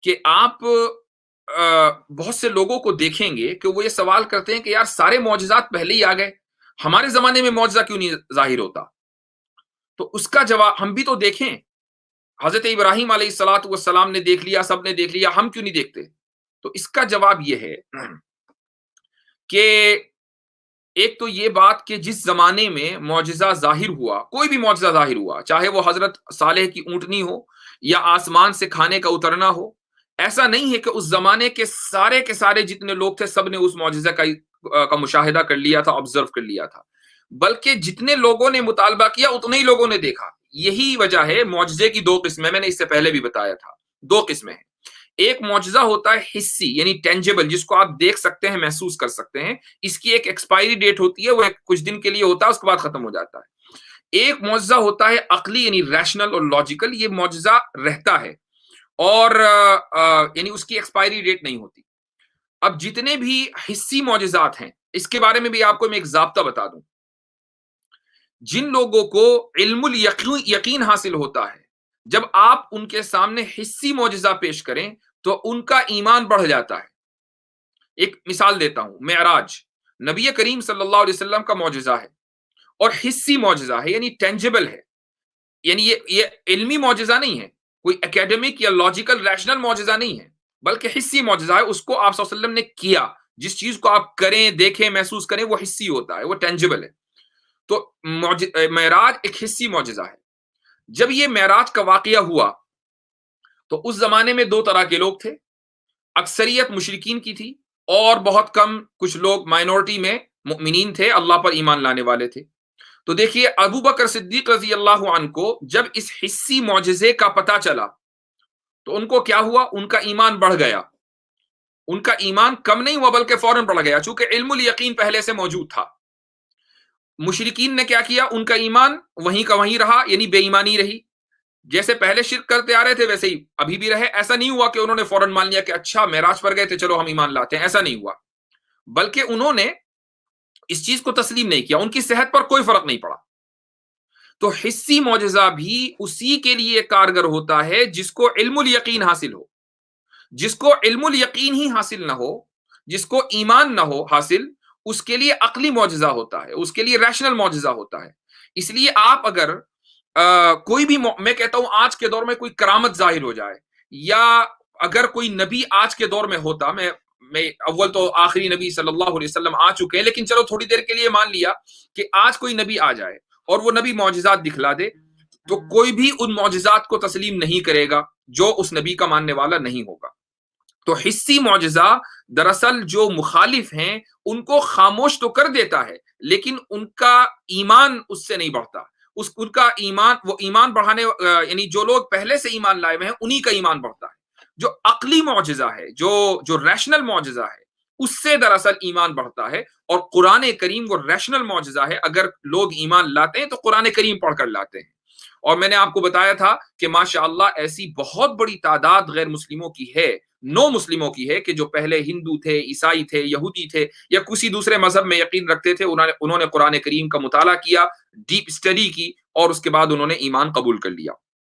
کہ آپ بہت سے لوگوں کو دیکھیں گے کہ وہ یہ سوال کرتے ہیں کہ یار سارے معجزات پہلے ہی آ گئے، ہمارے زمانے میں معجزہ کیوں نہیں ظاہر ہوتا؟ تو اس کا جواب ہم بھی تو دیکھیں، حضرت ابراہیم علیہ الصلوۃ والسلام نے دیکھ لیا، سب نے دیکھ لیا، ہم کیوں نہیں دیکھتے؟ تو اس کا جواب یہ ہے کہ ایک تو یہ بات کہ جس زمانے میں معجزہ ظاہر ہوا، کوئی بھی معجزہ ظاہر ہوا، چاہے وہ حضرت صالح کی اونٹنی ہو یا آسمان سے کھانے کا اترنا ہو، ایسا نہیں ہے کہ اس زمانے کے سارے جتنے لوگ تھے سب نے اس معجزہ کا مشاہدہ کر لیا تھا، آبزرو کر لیا تھا، بلکہ جتنے لوگوں نے مطالبہ کیا اتنے ہی لوگوں نے دیکھا۔ یہی وجہ ہے معجزے کی دو قسمیں، میں نے اس سے پہلے بھی بتایا تھا، دو قسمیں ہیں۔ ایک معجزہ ہوتا ہے حسی، یعنی ٹینجیبل، جس کو آپ دیکھ سکتے ہیں، محسوس کر سکتے ہیں، اس کی ایک ایکسپائری ڈیٹ ہوتی ہے، وہ کچھ دن کے لیے ہوتا ہے، اس کے بعد ختم ہو جاتا ہے۔ ایک معجزہ ہوتا ہے عقلی، یعنی ریشنل اور لاجیکل، یہ معجزہ رہتا ہے اور یعنی اس کی ایکسپائری ڈیٹ نہیں ہوتی۔ اب جتنے بھی حسی معجزات ہیں، اس کے بارے میں بھی آپ کو میں ایک ضابطہ بتا دوں۔ جن لوگوں کو علم یقین حاصل ہوتا ہے، جب آپ ان کے سامنے حسی معجزہ پیش کریں تو ان کا ایمان بڑھ جاتا ہے۔ ایک مثال دیتا ہوں، معراج نبی کریم صلی اللہ علیہ وسلم کا معجزہ ہے اور حسی معجزہ ہے، یعنی ٹینجیبل ہے، یعنی یہ علمی معجزہ نہیں ہے، کوئی اکیڈمک یا لاجیکل ریشنل معجزہ نہیں ہے، بلکہ حسی معجزہ ہے۔ اس کو آپ صلی اللہ علیہ وسلم نے کیا، جس چیز کو آپ کریں، دیکھیں، محسوس کریں، وہ حسی ہوتا ہے، وہ ٹینجیبل ہے۔ تو معراج ایک حسی معجزہ ہے۔ جب یہ معراج کا واقعہ ہوا تو اس زمانے میں دو طرح کے لوگ تھے، اکثریت مشرکین کی تھی اور بہت کم کچھ لوگ مائنورٹی میں مؤمنین تھے، اللہ پر ایمان لانے والے تھے۔ تو دیکھیے ابو بکر صدیق رضی اللہ عنہ کو جب اس حسی معجزے کا پتہ چلا تو ان کو کیا ہوا؟ ان کا ایمان بڑھ گیا، ان کا ایمان کم نہیں ہوا بلکہ فوراً بڑھ گیا، چونکہ علم الیقین پہلے سے موجود تھا۔ مشرکین نے کیا کیا؟ ان کا ایمان وہیں کا وہیں رہا، یعنی بے ایمانی رہی، جیسے پہلے شرک کرتے آ رہے تھے ویسے ہی ابھی بھی رہے۔ ایسا نہیں ہوا کہ انہوں نے فوراً مان لیا کہ اچھا معراج پر گئے تھے چلو ہم ایمان لاتے ہیں، ایسا نہیں ہوا، بلکہ انہوں نے اس چیز کو تسلیم نہیں کیا، ان کی صحت پر کوئی فرق نہیں پڑا۔ تو حسی معجزہ بھی اسی کے لیے کارگر ہوتا ہے جس کو علم الیقین حاصل ہو۔ جس کو علم الیقین ہی حاصل نہ ہو، جس کو ایمان نہ ہو حاصل، اس کے لیے عقلی معجزہ ہوتا ہے، اس کے لیے ریشنل معجزہ ہوتا ہے۔ اس لیے آپ اگر کوئی بھی میں کہتا ہوں آج کے دور میں کوئی کرامت ظاہر ہو جائے، یا اگر کوئی نبی آج کے دور میں ہوتا، میں اول تو آخری نبی صلی اللہ علیہ وسلم آ چکے ہیں، لیکن چلو تھوڑی دیر کے لیے مان لیا کہ آج کوئی نبی آ جائے اور وہ نبی معجزات دکھلا دے، تو کوئی بھی ان معجزات کو تسلیم نہیں کرے گا جو اس نبی کا ماننے والا نہیں ہوگا۔ تو حسی معجزہ دراصل جو مخالف ہیں ان کو خاموش تو کر دیتا ہے، لیکن ان کا ایمان اس سے نہیں بڑھتا۔ ان کا ایمان، وہ ایمان بڑھانے، یعنی جو لوگ پہلے سے ایمان لائے ہوئے ہیں انہی کا ایمان بڑھتا ہے۔ جو عقلی معجزہ ہے، جو ریشنل معجزہ ہے، اس سے دراصل ایمان بڑھتا ہے، اور قرآن کریم وہ ریشنل معجزہ ہے۔ اگر لوگ ایمان لاتے ہیں تو قرآن کریم پڑھ کر لاتے ہیں۔ اور میں نے آپ کو بتایا تھا کہ ماشاءاللہ ایسی بہت بڑی تعداد غیر مسلموں کی ہے، نو مسلموں کی ہے، کہ جو پہلے ہندو تھے، عیسائی تھے، یہودی تھے، یا کسی دوسرے مذہب میں یقین رکھتے تھے، انہوں نے قرآن کریم کا مطالعہ کیا، ڈیپ اسٹڈی کی، اور اس کے بعد انہوں نے ایمان قبول کر لیا۔